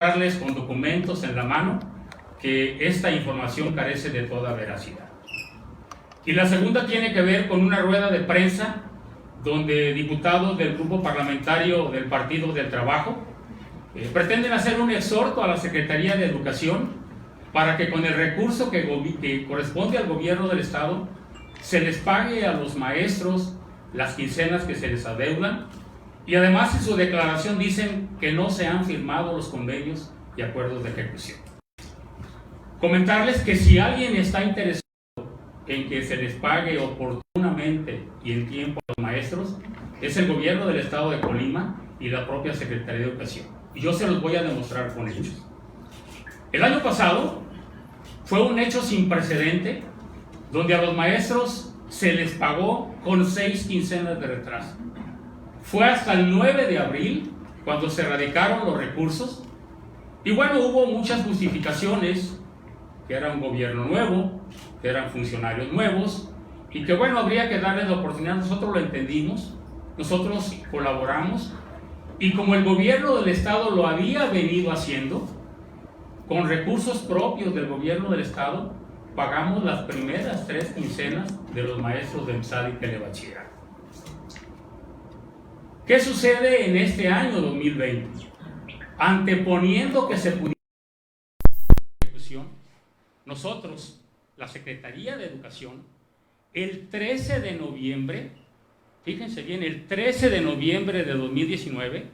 Darles con documentos en la mano que esta información carece de toda veracidad. Y la segunda tiene que ver con una rueda de prensa donde diputados del grupo parlamentario del Partido del Trabajo pretenden hacer un exhorto a la Secretaría de Educación para que con el recurso que corresponde al gobierno del Estado se les pague a los maestros las quincenas que se les adeudan. Y además en su declaración dicen que no se han firmado los convenios y acuerdos de ejecución. Comentarles que si alguien está interesado en que se les pague oportunamente y en tiempo a los maestros, es el gobierno del Estado de Colima y la propia Secretaría de Educación. Y yo se los voy a demostrar con hechos. El año pasado fue un hecho sin precedente donde a los maestros se les pagó con 6 quincenas de retraso. Fue hasta el 9 de abril cuando se radicaron los recursos y bueno, hubo muchas justificaciones, que era un gobierno nuevo, que eran funcionarios nuevos y que bueno, habría que darles la oportunidad. Nosotros lo entendimos, nosotros colaboramos y como el gobierno del Estado lo había venido haciendo, con recursos propios del gobierno del Estado, pagamos las primeras 3 quincenas de los maestros de EMSAD y Telebachillerato. ¿Qué sucede en este año 2020? Anteponiendo que se pudiera ejecución, nosotros, la Secretaría de Educación, el 13 de noviembre, fíjense bien, el 13 de noviembre de 2019,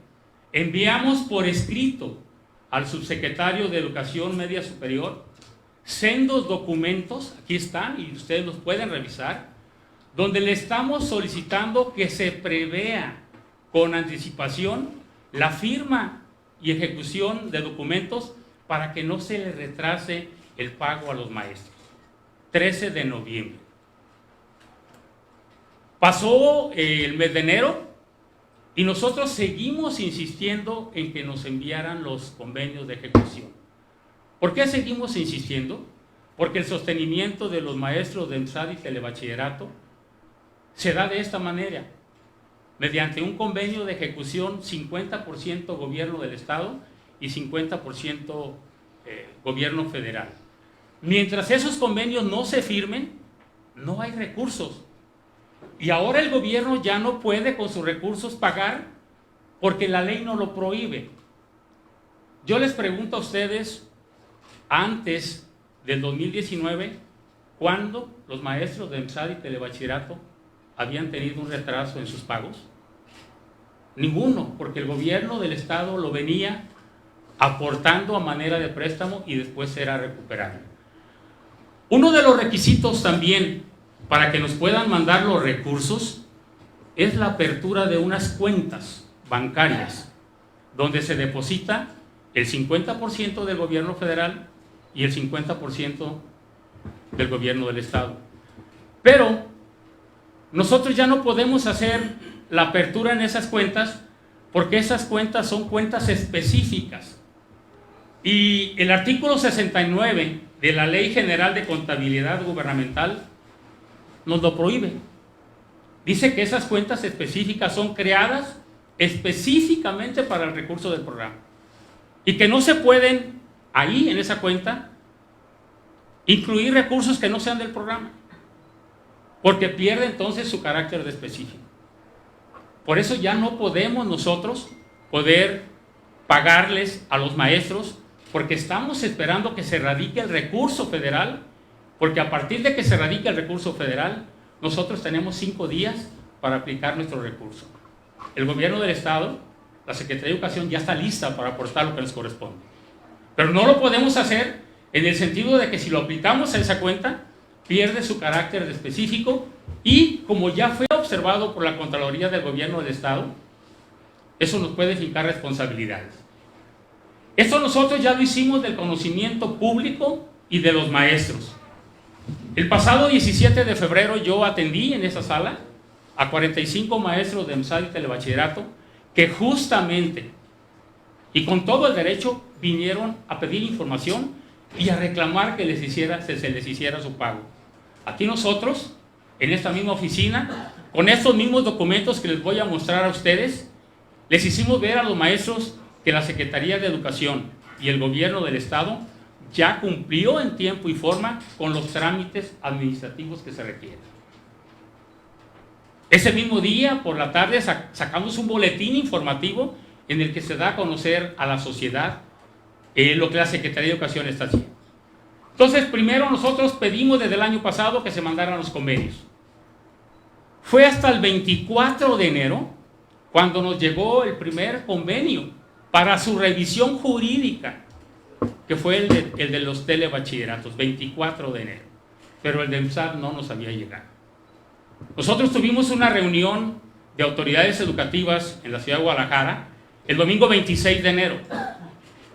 enviamos por escrito al subsecretario de Educación Media Superior sendos documentos, aquí están y ustedes los pueden revisar, donde le estamos solicitando que se prevea con anticipación la firma y ejecución de documentos para que no se le retrase el pago a los maestros. 13 de noviembre. Pasó el mes de enero y nosotros seguimos insistiendo en que nos enviaran los convenios de ejecución. ¿Por qué seguimos insistiendo? Porque el sostenimiento de los maestros de EMSAD y Telebachillerato se da de esta manera: mediante un convenio de ejecución 50% gobierno del Estado y 50% gobierno federal. Mientras esos convenios no se firmen, no hay recursos. Y ahora el gobierno ya no puede con sus recursos pagar porque la ley no lo prohíbe. Yo les pregunto a ustedes, antes del 2019, ¿cuándo los maestros de EMSAD y Telebachillerato habían tenido un retraso en sus pagos? Ninguno, porque el gobierno del Estado lo venía aportando a manera de préstamo y después era recuperado. Uno de los requisitos también para que nos puedan mandar los recursos es la apertura de unas cuentas bancarias donde se deposita el 50% del gobierno federal y el 50% del gobierno del Estado. Pero nosotros ya no podemos hacer la apertura en esas cuentas porque esas cuentas son cuentas específicas. Y el artículo 69 de la Ley General de Contabilidad Gubernamental nos lo prohíbe. Dice que esas cuentas específicas son creadas específicamente para el recurso del programa y que no se pueden ahí en esa cuenta incluir recursos que no sean del programa, porque pierde entonces su carácter de específico. Por eso ya no podemos nosotros pagarles a los maestros, porque estamos esperando que se radique el recurso federal, porque a partir de que se radique el recurso federal, nosotros tenemos 5 días para aplicar nuestro recurso. El gobierno del Estado, la Secretaría de Educación ya está lista para aportar lo que les corresponde. Pero no lo podemos hacer en el sentido de que si lo aplicamos a esa cuenta, pierde su carácter de específico y, como ya fue observado por la Contraloría del Gobierno del Estado, eso nos puede fincar responsabilidades. Esto nosotros ya lo hicimos del conocimiento público y de los maestros. El pasado 17 de febrero yo atendí en esa sala a 45 maestros de EMSAD y Telebachillerato que justamente y con todo el derecho vinieron a pedir información y a reclamar que se les hiciera su pago. Aquí nosotros, en esta misma oficina, con estos mismos documentos que les voy a mostrar a ustedes, les hicimos ver a los maestros que la Secretaría de Educación y el gobierno del estado ya cumplió en tiempo y forma con los trámites administrativos que se requieren. Ese mismo día, por la tarde, sacamos un boletín informativo en el que se da a conocer a la sociedad lo que la Secretaría de Educación está haciendo. Entonces, primero nosotros pedimos desde el año pasado que se mandaran los convenios. Fue hasta el 24 de enero cuando nos llegó el primer convenio para su revisión jurídica, que fue el de los telebachilleratos, 24 de enero. Pero el de EMSAD no nos había llegado. Nosotros tuvimos una reunión de autoridades educativas en la ciudad de Guadalajara el domingo 26 de enero.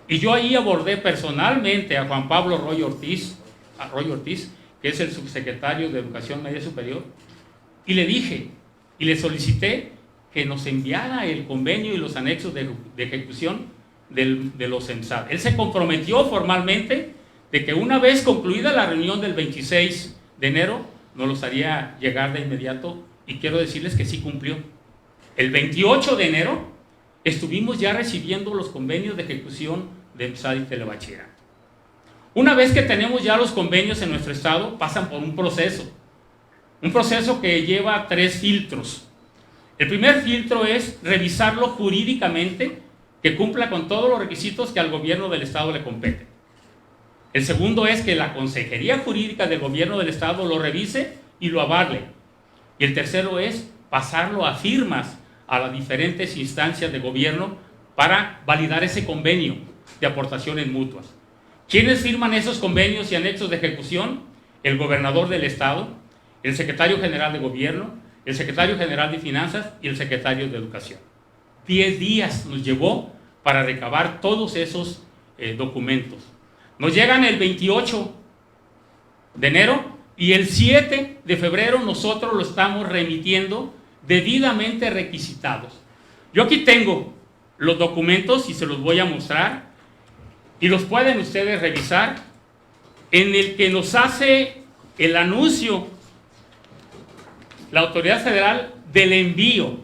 Y yo ahí abordé personalmente a Juan Pablo Roy Ortiz, que es el subsecretario de Educación Media Superior, y le dije, y le solicité que nos enviara el convenio y los anexos de ejecución de los EMSAD. Él se comprometió formalmente de que una vez concluida la reunión del 26 de enero, nos los haría llegar de inmediato, y quiero decirles que sí cumplió. El 28 de enero estuvimos ya recibiendo los convenios de ejecución de EMSAD y telebachillerato. Una vez que tenemos ya los convenios en nuestro estado, pasan por un proceso que lleva 3 filtros. El primer filtro es revisarlo jurídicamente, que cumpla con todos los requisitos que al gobierno del estado le competen. El segundo es que la Consejería Jurídica del gobierno del estado lo revise y lo avale. Y el tercero es pasarlo a firmas a las diferentes instancias de gobierno para validar ese convenio de aportaciones mutuas. ¿Quiénes firman esos convenios y anexos de ejecución? El gobernador del estado, el secretario general de gobierno, el secretario general de finanzas y el secretario de educación. 10 días nos llevó para recabar todos esos documentos. Nos llegan el 28 de enero y el 7 de febrero nosotros lo estamos remitiendo debidamente requisitados. Yo aquí tengo los documentos y se los voy a mostrar y los pueden ustedes revisar, en el que nos hace el anuncio la autoridad federal del envío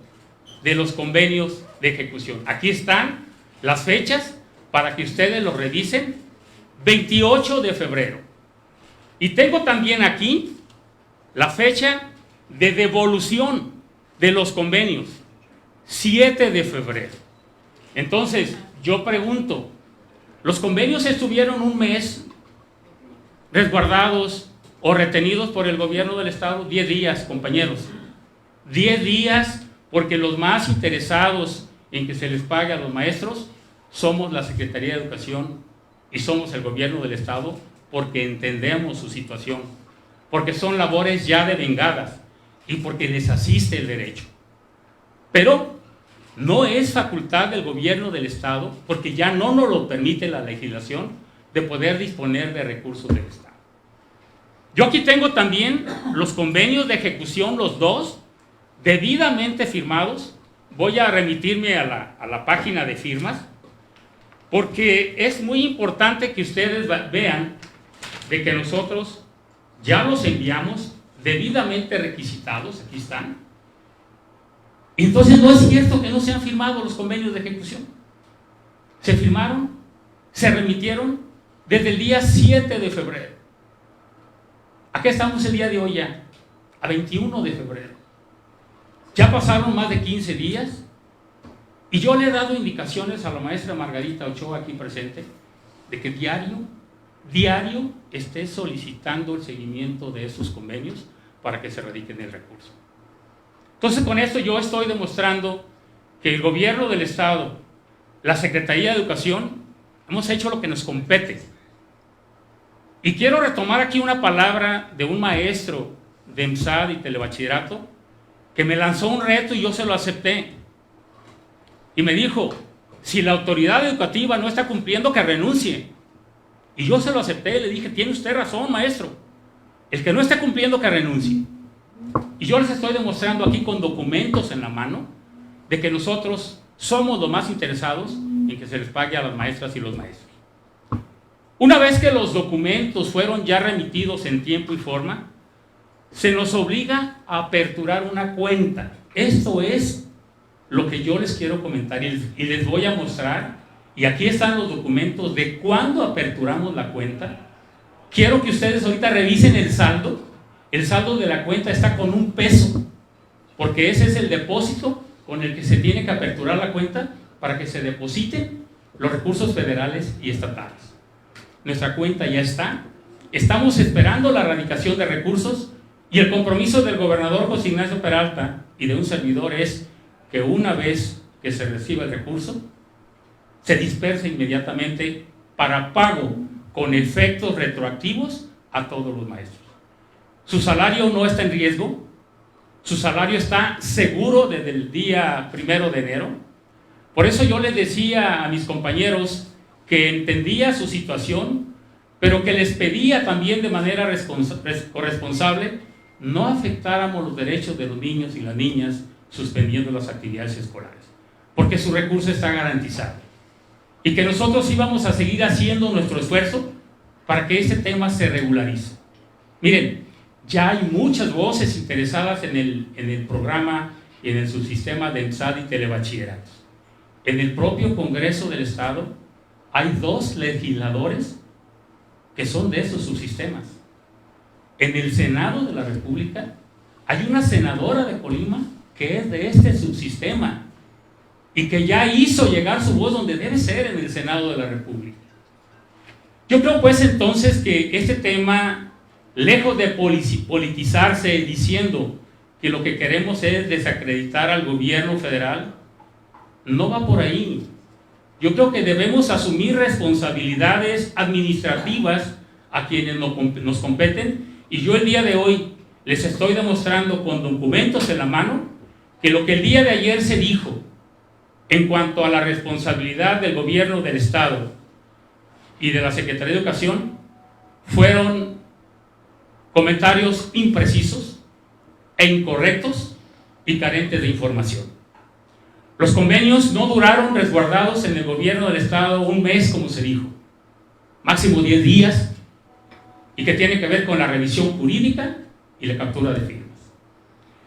de los convenios de ejecución. Aquí están las fechas para que ustedes los revisen. 28 de febrero. Y tengo también aquí la fecha de devolución de los convenios, 7 de febrero. Entonces, yo pregunto, ¿los convenios estuvieron un mes resguardados o retenidos por el gobierno del estado? 10 días, compañeros. 10 días, porque los más interesados en que se les pague a los maestros somos la Secretaría de Educación y somos el gobierno del estado, porque entendemos su situación, porque son labores ya devengadas y porque les asiste el derecho. Pero no es facultad del gobierno del estado, porque ya no nos lo permite la legislación, de poder disponer de recursos del estado. Yo aquí tengo también los convenios de ejecución, los dos, debidamente firmados. Voy a remitirme a la página de firmas, porque es muy importante que ustedes vean de que nosotros ya los enviamos debidamente requisitados. Aquí están. Entonces no es cierto que no se han firmado los convenios de ejecución. Se firmaron, se remitieron desde el día 7 de febrero. Aquí estamos el día de hoy ya, a 21 de febrero. Ya pasaron más de 15 días y yo le he dado indicaciones a la maestra Margarita Ochoa aquí presente de que diario esté solicitando el seguimiento de esos convenios para que se radiquen el recurso. Entonces, con esto yo estoy demostrando que el gobierno del estado, la Secretaría de Educación, hemos hecho lo que nos compete. Y quiero retomar aquí una palabra de un maestro de EMSAD y telebachillerato que me lanzó un reto y yo se lo acepté. Y me dijo, si la autoridad educativa no está cumpliendo, que renuncie. Y yo se lo acepté y le dije, tiene usted razón, maestro. El que no está cumpliendo, que renuncie. Y yo les estoy demostrando aquí con documentos en la mano de que nosotros somos los más interesados en que se les pague a las maestras y los maestros. Una vez que los documentos fueron ya remitidos en tiempo y forma, se nos obliga a aperturar una cuenta. Esto es lo que yo les quiero comentar y les voy a mostrar y aquí están los documentos de cuándo aperturamos la cuenta. Quiero que ustedes ahorita revisen el saldo. El saldo de la cuenta está con $1, porque ese es el depósito con el que se tiene que aperturar la cuenta para que se depositen los recursos federales y estatales. Nuestra cuenta ya está. Estamos esperando la erradicación de recursos y el compromiso del gobernador José Ignacio Peralta y de un servidor es que una vez que se reciba el recurso, se disperse inmediatamente para pago con efectos retroactivos a todos los maestros. Su salario no está en riesgo, su salario está seguro desde el día 1 de enero. Por eso yo les decía a mis compañeros que entendía su situación, pero que les pedía también de manera corresponsable no afectáramos los derechos de los niños y las niñas suspendiendo las actividades escolares, porque su recurso está garantizado. Y que nosotros íbamos a seguir haciendo nuestro esfuerzo para que este tema se regularice. Miren, ya hay muchas voces interesadas en el programa y en el subsistema de ENSAD y telebachilleratos. En el propio Congreso del Estado hay 2 legisladores que son de estos subsistemas. En el Senado de la República hay una senadora de Colima que es de este subsistema y que ya hizo llegar su voz donde debe ser, en el Senado de la República. Yo creo pues entonces que este tema, lejos de politizarse diciendo que lo que queremos es desacreditar al gobierno federal, no va por ahí. Yo creo que debemos asumir responsabilidades administrativas a quienes nos competen, y yo el día de hoy les estoy demostrando con documentos en la mano que lo que el día de ayer se dijo en cuanto a la responsabilidad del gobierno del Estado y de la Secretaría de Educación fueron comentarios imprecisos e incorrectos y carentes de información. Los convenios no duraron resguardados en el gobierno del Estado 1 mes, como se dijo, máximo 10 días, y que tiene que ver con la revisión jurídica y la captura de firmas.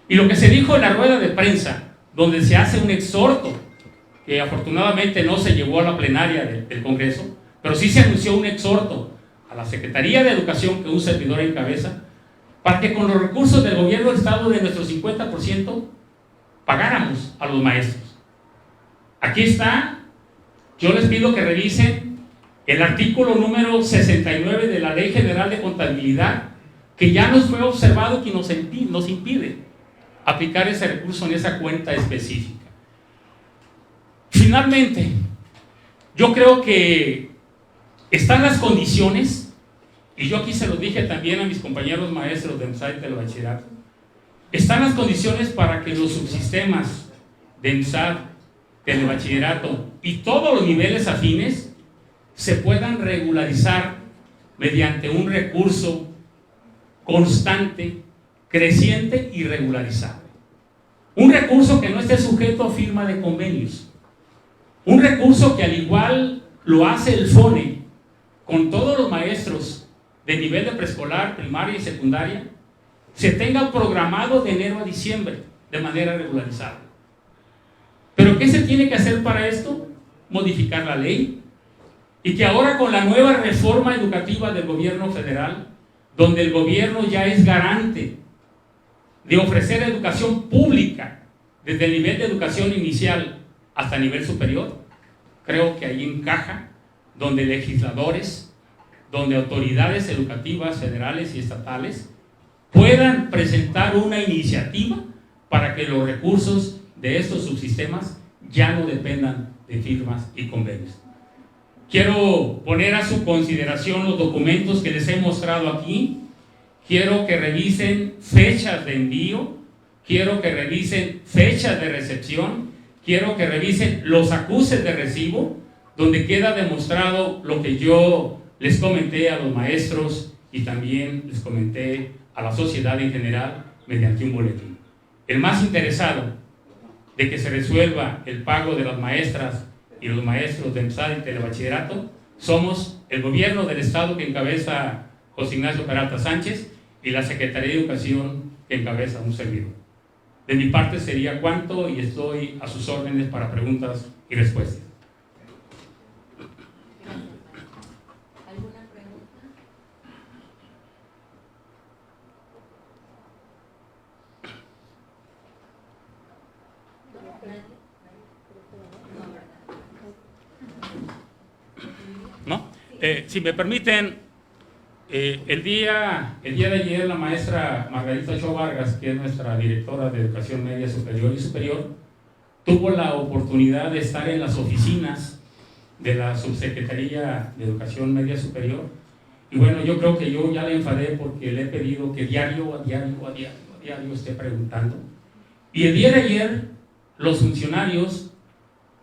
Y lo que se dijo en la rueda de prensa, donde se hace un exhorto, que afortunadamente no se llevó a la plenaria del Congreso, pero sí se anunció un exhorto a la Secretaría de Educación, que un servidor encabeza, para que con los recursos del gobierno del Estado de nuestro 50% pagáramos a los maestros. Aquí está, yo les pido que revisen el artículo número 69 de la Ley General de Contabilidad, que ya nos fue observado y que nos impide aplicar ese recurso en esa cuenta específica. Finalmente, yo creo que están las condiciones, y yo aquí se los dije también a mis compañeros maestros de ENSAD y telebachillerato, están las condiciones para que los subsistemas de ENSAD, telebachillerato y todos los niveles afines se puedan regularizar mediante un recurso constante, creciente y regularizable. Un recurso que no esté sujeto a firma de convenios. Un recurso que al igual lo hace el FONE con todos los maestros de nivel de preescolar, primaria y secundaria, se tenga programado de enero a diciembre de manera regularizada. ¿Pero qué se tiene que hacer para esto? Modificar la ley, y que ahora con la nueva reforma educativa del gobierno federal, donde el gobierno ya es garante de ofrecer educación pública desde el nivel de educación inicial hasta nivel superior, creo que ahí encaja donde legisladores, donde autoridades educativas federales y estatales puedan presentar una iniciativa para que los recursos de estos subsistemas ya no dependan de firmas y convenios. Quiero poner a su consideración los documentos que les he mostrado aquí. Quiero que revisen fechas de envío, quiero que revisen fechas de recepción, quiero que revisen los acuses de recibo, donde queda demostrado lo que yo les comenté a los maestros y también les comenté a la sociedad en general mediante un boletín. El más interesado de que se resuelva el pago de las maestras y los maestros de ENSAD y telebachillerato somos el gobierno del Estado, que encabeza José Ignacio Peralta Sánchez, y la Secretaría de Educación, que encabeza un servidor. De mi parte sería cuanto, y estoy a sus órdenes para preguntas y respuestas. ¿no? Si me permiten, el día de ayer la maestra Margarita Ochoa Vargas, que es nuestra directora de Educación Media Superior y Superior, tuvo la oportunidad de estar en las oficinas de la Subsecretaría de Educación Media Superior. Y bueno, yo creo que yo ya le enfadé porque le he pedido que diario esté preguntando. Y el día de ayer, los funcionarios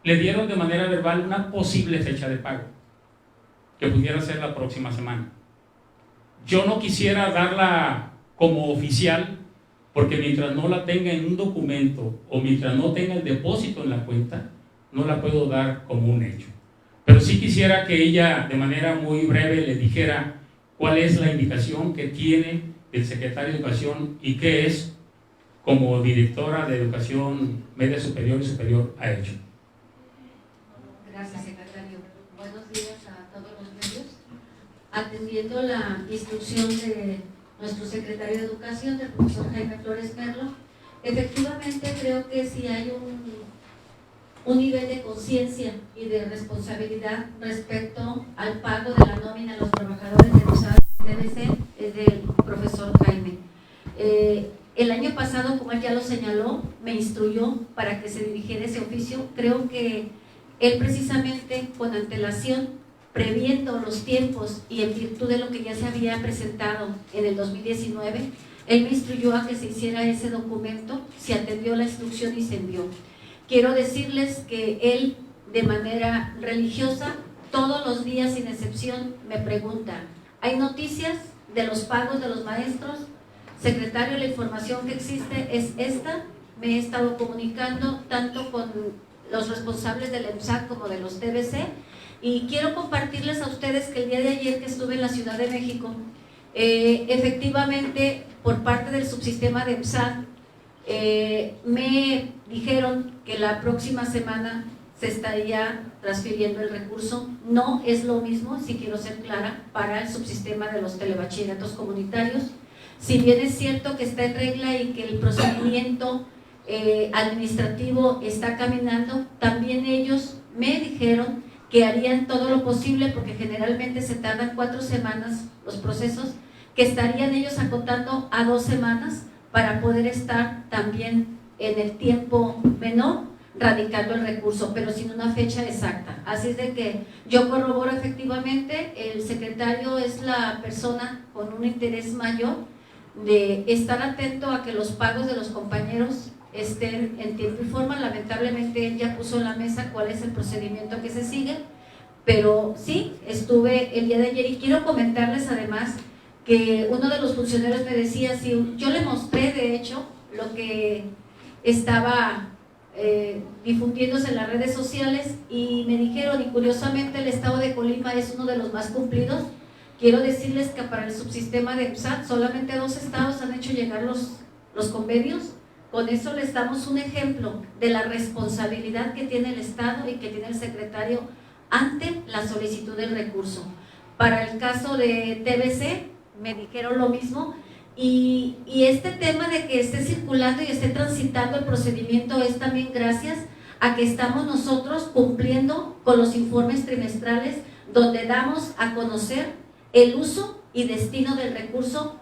le dieron de manera verbal una posible fecha de pago, que pudiera ser la próxima semana. Yo no quisiera darla como oficial, porque mientras no la tenga en un documento o mientras no tenga el depósito en la cuenta, no la puedo dar como un hecho. Pero sí quisiera que ella de manera muy breve le dijera cuál es la indicación que tiene el secretario de Educación y qué es, como directora de Educación Media Superior y Superior, ha hecho. Gracias, secretario. Buenos días a todos los medios. Atendiendo la instrucción de nuestro secretario de Educación, del profesor Jaime Flores Merlo, efectivamente creo que sí hay un nivel de conciencia y de responsabilidad respecto al pago de la nómina a los trabajadores de los TBC, es del profesor Jaime. El año pasado, como él ya lo señaló, me instruyó para que se dirigiera ese oficio. Creo que él precisamente con antelación, previendo los tiempos y en virtud de lo que ya se había presentado en el 2019, él me instruyó a que se hiciera ese documento, se atendió la instrucción y se envió. Quiero decirles que él, de manera religiosa, todos los días sin excepción me pregunta: ¿hay noticias de los pagos de los maestros? Secretario, la información que existe es esta. Me he estado comunicando tanto con los responsables del EMSAT como de los TBC, y quiero compartirles a ustedes que el día de ayer que estuve en la Ciudad de México, efectivamente por parte del subsistema de EMSAT me dijeron que la próxima semana se estaría transfiriendo el recurso. No es lo mismo, si quiero ser clara, para el subsistema de los telebachilleratos comunitarios. Si bien es cierto que está en regla y que el procedimiento administrativo está caminando, también ellos me dijeron que harían todo lo posible, porque generalmente se tardan 4 semanas los procesos, que estarían ellos acotando a 2 semanas para poder estar también en el tiempo menor radicando el recurso, pero sin una fecha exacta. Así es de que yo corroboro efectivamente, el secretario es la persona con un interés mayor de estar atento a que los pagos de los compañeros estén en tiempo y forma. Lamentablemente él ya puso en la mesa cuál es el procedimiento que se sigue, pero sí, estuve el día de ayer y quiero comentarles además que uno de los funcionarios me decía, si yo le mostré de hecho lo que estaba difundiéndose en las redes sociales, y me dijeron, y curiosamente el estado de Colima es uno de los más cumplidos. Quiero decirles que para el subsistema de EMSAT solamente 2 estados han hecho llegar los convenios. Con eso les damos un ejemplo de la responsabilidad que tiene el Estado y que tiene el secretario ante la solicitud del recurso. Para el caso de TBC me dijeron lo mismo, y este tema de que esté circulando y esté transitando el procedimiento es también gracias a que estamos nosotros cumpliendo con los informes trimestrales, donde damos a conocer el uso y destino del recurso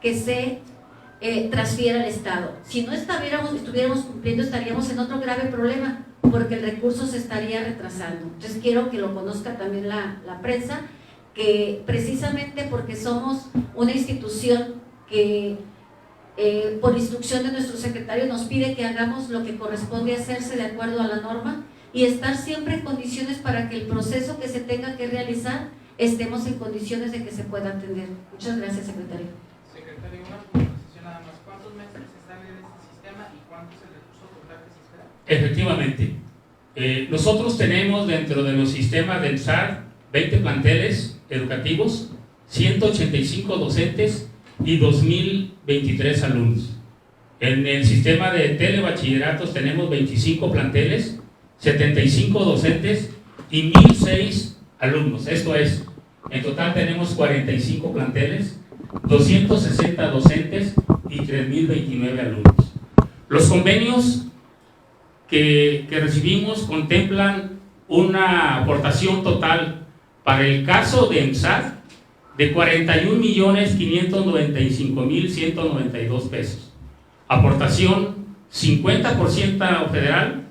que se transfiere al Estado. Si no estuviéramos cumpliendo, estaríamos en otro grave problema, porque el recurso se estaría retrasando. Entonces quiero que lo conozca también la prensa, que precisamente porque somos una institución que por instrucción de nuestro secretario nos pide que hagamos lo que corresponde hacerse de acuerdo a la norma, y estar siempre en condiciones para que el proceso que se tenga que realizar estemos en condiciones de que se pueda atender. Muchas gracias, secretario. Secretario, una puntualización nada más. ¿Cuántos meses están en este sistema y cuánto es el recurso total que se espera? Efectivamente. Nosotros tenemos dentro de los sistemas del SAR 20 planteles educativos, 185 docentes y 2.023 alumnos. En el sistema de telebachilleratos tenemos 25 planteles, 75 docentes y 1.006 alumnos. Esto es, en total tenemos 45 planteles, 260 docentes y 3.029 alumnos. Los convenios que recibimos contemplan una aportación total para el caso de EMSAT de 41.595.192 pesos. Aportación 50% federal,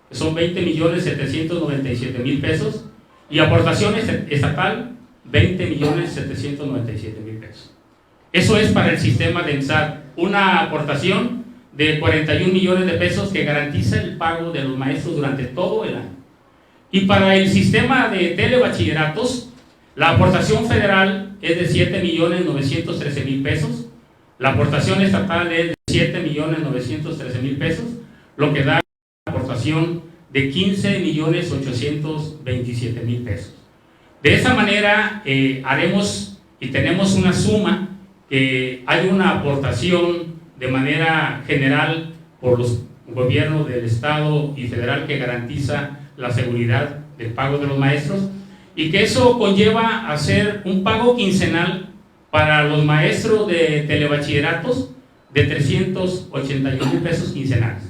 que son 20.797.000 pesos, y aportación estatal 20.797.000 pesos. Eso es para el sistema de EMSAT, una aportación de 41 millones de pesos que garantiza el pago de los maestros durante todo el año. Y para el sistema de telebachilleratos, la aportación federal es de 7.913.000 pesos, la aportación estatal es de 7.913.000 pesos, lo que da una aportación de 15.827.000 pesos. De esa manera haremos y tenemos una suma que hay una aportación de manera general por los gobiernos del Estado y federal que garantiza la seguridad del pago de los maestros, y que eso conlleva a hacer un pago quincenal para los maestros de telebachilleratos de 381.000 pesos quincenales,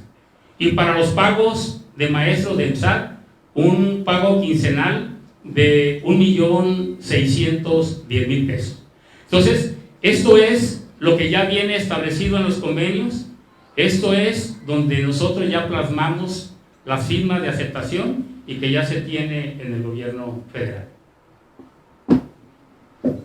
y para los pagos de maestros de EMSAT un pago quincenal de 1.610.000 pesos. Entonces, esto es lo que ya viene establecido en los convenios, esto es donde nosotros ya plasmamos las firmas de aceptación y que ya se tiene en el gobierno federal. Yo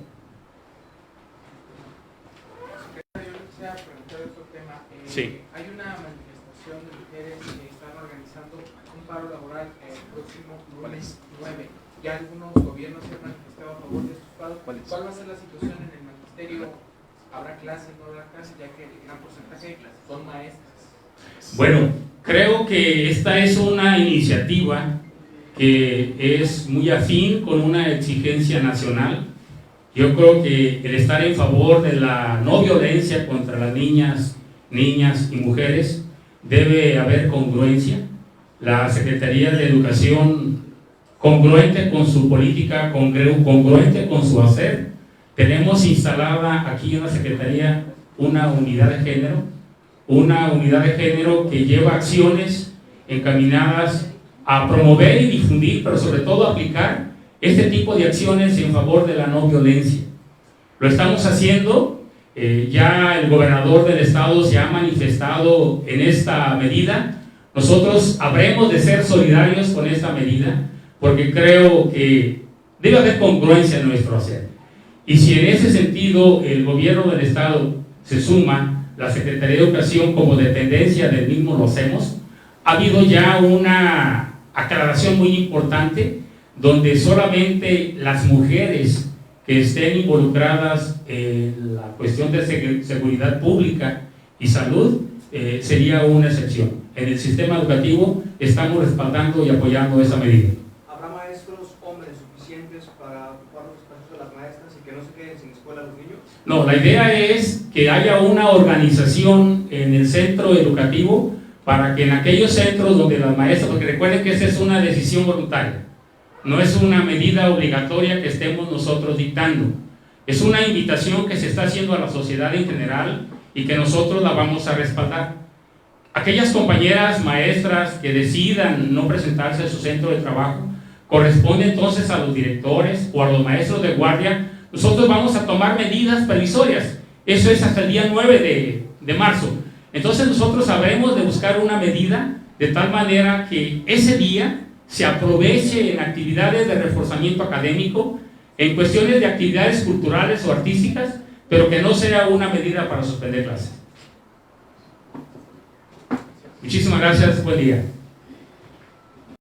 quisiera preguntar otro tema. Sí. Hay una manifestación de mujeres que están organizando un paro laboral el próximo lunes 9. Ya algunos gobiernos se han manifestado a favor de estos paros. ¿Cuál va a ser la situación en el magisterio? ¿Habrá clases, no habrá clases, ya que el gran porcentaje de clases son maestras? Bueno, creo que esta es una iniciativa que es muy afín con una exigencia nacional. Yo creo que el estar en favor de la no violencia contra las niñas y mujeres, debe haber congruencia. La Secretaría de Educación, congruente con su política, congruente con su hacer. Tenemos instalada aquí en la Secretaría una unidad de género que lleva acciones encaminadas a promover y difundir, pero sobre todo aplicar este tipo de acciones en favor de la no violencia. Lo estamos haciendo, ya el gobernador del estado se ha manifestado en esta medida. Nosotros habremos de ser solidarios con esta medida, porque creo que debe haber congruencia en nuestro hacer. Y si en ese sentido el gobierno del estado se suma, la Secretaría de Educación como dependencia del mismo lo hacemos, ha habido ya una aclaración muy importante donde solamente las mujeres que estén involucradas en la cuestión de seguridad pública y salud sería una excepción. En el sistema educativo estamos respaldando y apoyando esa medida. ¿Habrá maestros hombres suficientes para ocupar los espacios de las maestras y que no se queden sin escuela los niños? No, la idea es que haya una organización en el centro educativo para que en aquellos centros donde las maestras, porque recuerden que esa es una decisión voluntaria, no es una medida obligatoria que estemos nosotros dictando, es una invitación que se está haciendo a la sociedad en general y que nosotros la vamos a respaldar. Aquellas compañeras maestras que decidan no presentarse a su centro de trabajo, corresponde entonces a los directores o a los maestros de guardia. Nosotros vamos a tomar medidas previsorias, eso es hasta el día 9 de marzo. Entonces nosotros habremos de buscar una medida de tal manera que ese día se aproveche en actividades de reforzamiento académico, en cuestiones de actividades culturales o artísticas, pero que no sea una medida para suspender clases. Muchísimas gracias, buen día.